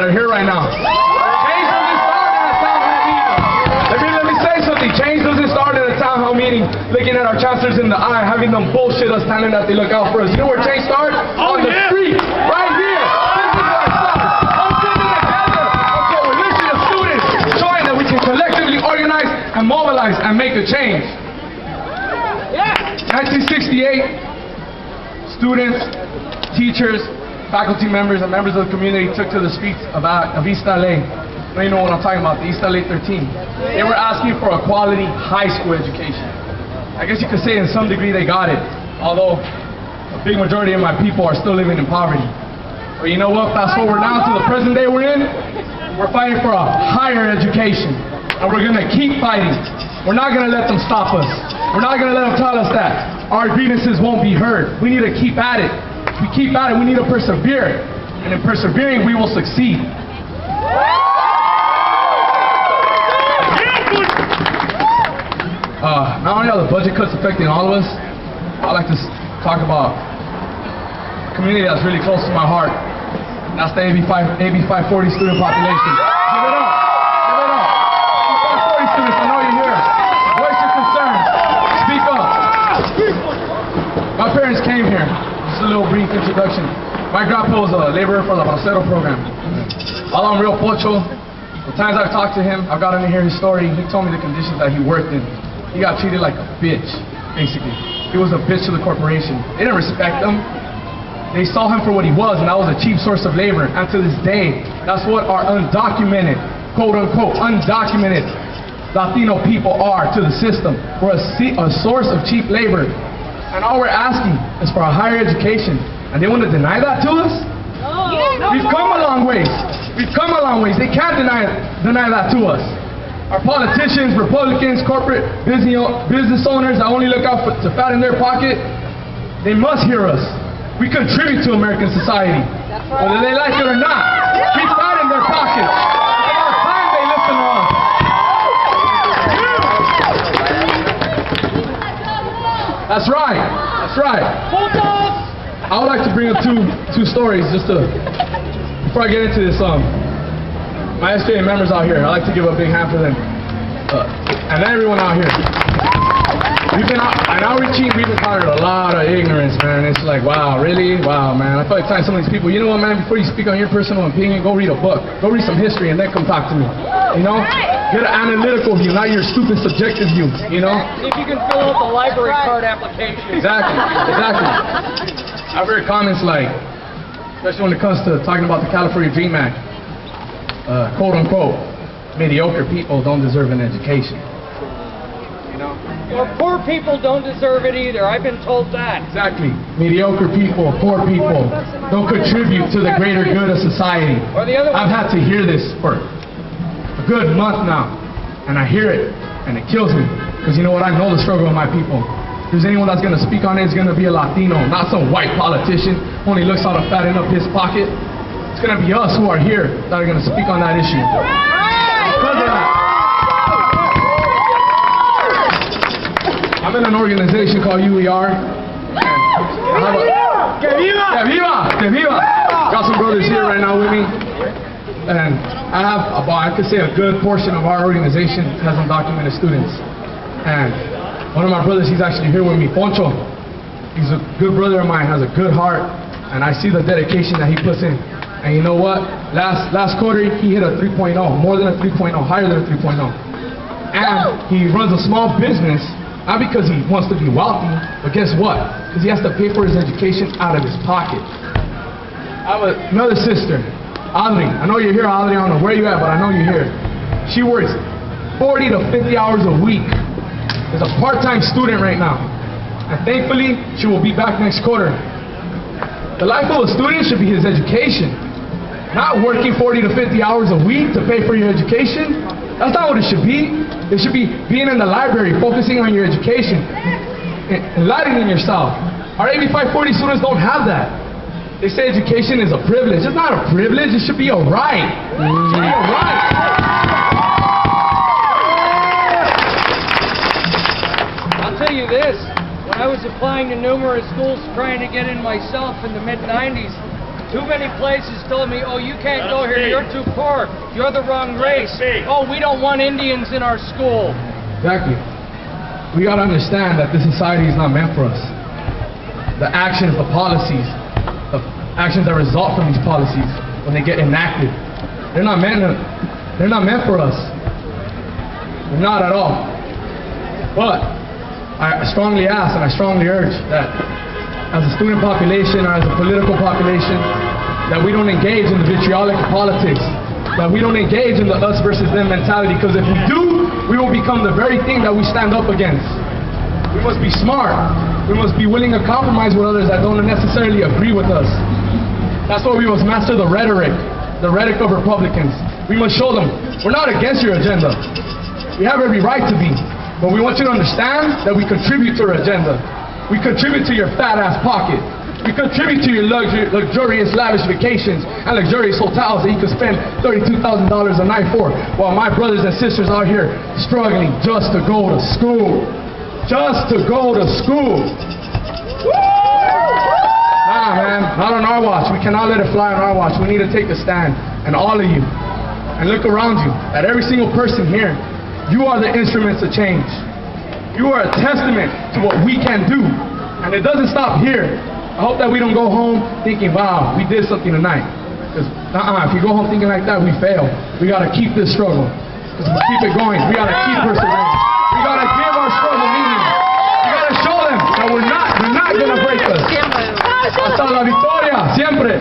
that are here right now. Change doesn't start in a town hall meeting. Let me say something. Change doesn't start in a town hall meeting, looking at our chancellors in the eye, having them bullshit us, telling that they look out for us. You know where change starts? On the street, right here. This is where it starts. Us sitting together, a coalition of students, showing that we can collectively organize and mobilize and make a change. 1968, students, teachers, faculty members, and members of the community took to the streets of East LA. Now you know what I'm talking about, the East LA 13. They were asking for a quality high school education. I guess you could say in some degree they got it, although a big majority of my people are still living in poverty. But you know what, fast forward now to the present day we're in, we're fighting for a higher education. And we're gonna keep fighting. We're not gonna let them stop us. We're not gonna let them tell us that our grievances won't be heard. We need to keep at it. If we keep at it, we need to persevere. And in persevering, we will succeed. Not only are the budget cuts affecting all of us, I'd like to talk about a community that's really close to my heart. And that's the AB 540 student population. Give it up. Give it up. 540 students, I know you're here. Voice your concerns. Speak up. My parents came here. Just a little brief introduction. My grandpa was a laborer for the Bracero program. While I'm real pocho, the times I've talked to him, I've gotten to hear his story. He told me the conditions that he worked in. He got treated like a bitch, basically. He was a bitch to the corporation. They didn't respect him. They saw him for what he was, and that was a cheap source of labor. And to this day, that's what our undocumented, quote unquote, undocumented Latino people are to the system. We're a source of cheap labor. And all we're asking is for a higher education. And they want to deny that to us? No. We've come a long ways. We've come a long ways. They can't deny that to us. Our politicians, Republicans, corporate business owners that only look out to fatten their pocket, they must hear us. We contribute to American society, whether they like it or not. We fatten their pockets. It's about time they listen to us. That's right. That's right. I would like to bring up two stories before I get into this. My SJA members out here, I'd like to give a big hand for them. And everyone out here. We've been out, and outreaching, we've encountered a lot of ignorance, man. It's like, wow, really? Wow, man. I feel like telling some of these people, you know what, man, before you speak on your personal opinion, go read a book. Go read some history and then come talk to me. You know? Get an analytical view, not your stupid subjective view, you know? See if you can fill out the library card application. Exactly. I've heard comments like, especially when it comes to talking about the California Dream Act, quote unquote, mediocre people don't deserve an education. You know? Or poor people don't deserve it either. I've been told that. Exactly. Mediocre people, poor people don't contribute to the greater good of society. Or the other one. I've had to hear this for a good month now, and I hear it, and it kills me. Because you know what? I know the struggle of my people. If there's anyone that's going to speak on it, it's going to be a Latino, not some white politician who only looks how to fatten up his pocket. It's going to be us who are here that are going to speak on that issue. Because of that, I'm in an organization called UER. Que viva! Que viva! Que viva! Got some brothers here right now with me. And I could say a good portion of our organization has undocumented students. And one of my brothers, he's actually here with me, Poncho. He's a good brother of mine, has a good heart. And I see the dedication that he puts in. And you know what? Last quarter, he hit a 3.0, more than a 3.0, higher than a 3.0. And he runs a small business, not because he wants to be wealthy, but guess what? Because he has to pay for his education out of his pocket. I have another sister, Audrey. I know you're here, Audrey. I don't know where you're at, but I know you're here. She works 40 to 50 hours a week. Is a part-time student right now. And thankfully, she will be back next quarter. The life of a student should be his education. Not working 40 to 50 hours a week to pay for your education. That's not what it should be. It should be being in the library, focusing on your education, enlightening yourself. Our AB 540 students don't have that. They say education is a privilege. It's not a privilege. It should be a right. It should be a right. I'll tell you this. When I was applying to numerous schools trying to get in myself in the mid-90s, Too many places telling me, oh, you can't go here, you're too poor, you're the wrong race. Oh, we don't want Indians in our school. Exactly. We gotta understand that this society is not meant for us. The actions, the policies, the actions that result from these policies, when they get enacted, they're not meant for us. They're not at all. But I strongly ask and I strongly urge that as a student population or as a political population, that we don't engage in the vitriolic politics, that we don't engage in the us versus them mentality, because if we do, we will become the very thing that we stand up against. We must be smart. We must be willing to compromise with others that don't necessarily agree with us. That's why we must master the rhetoric of Republicans. We must show them, we're not against your agenda. We have every right to be, but we want you to understand that we contribute to your agenda. We contribute to your fat-ass pocket. We contribute to your luxurious, lavish vacations and luxurious hotels that you can spend $32,000 a night for, while my brothers and sisters out here struggling just to go to school. Just to go to school. Nah, man, not on our watch. We cannot let it fly on our watch. We need to take a stand. And all of you, and look around you, at every single person here, you are the instruments of change. You are a testament to what we can do. And it doesn't stop here. I hope that we don't go home thinking, wow, we did something tonight. Because, if you go home thinking like that, we fail. We got to keep this struggle. Because if we keep it going, we got to keep persevering. We got to give our struggle meaning. We got to show them that we're not going to break us. Hasta la victoria, siempre.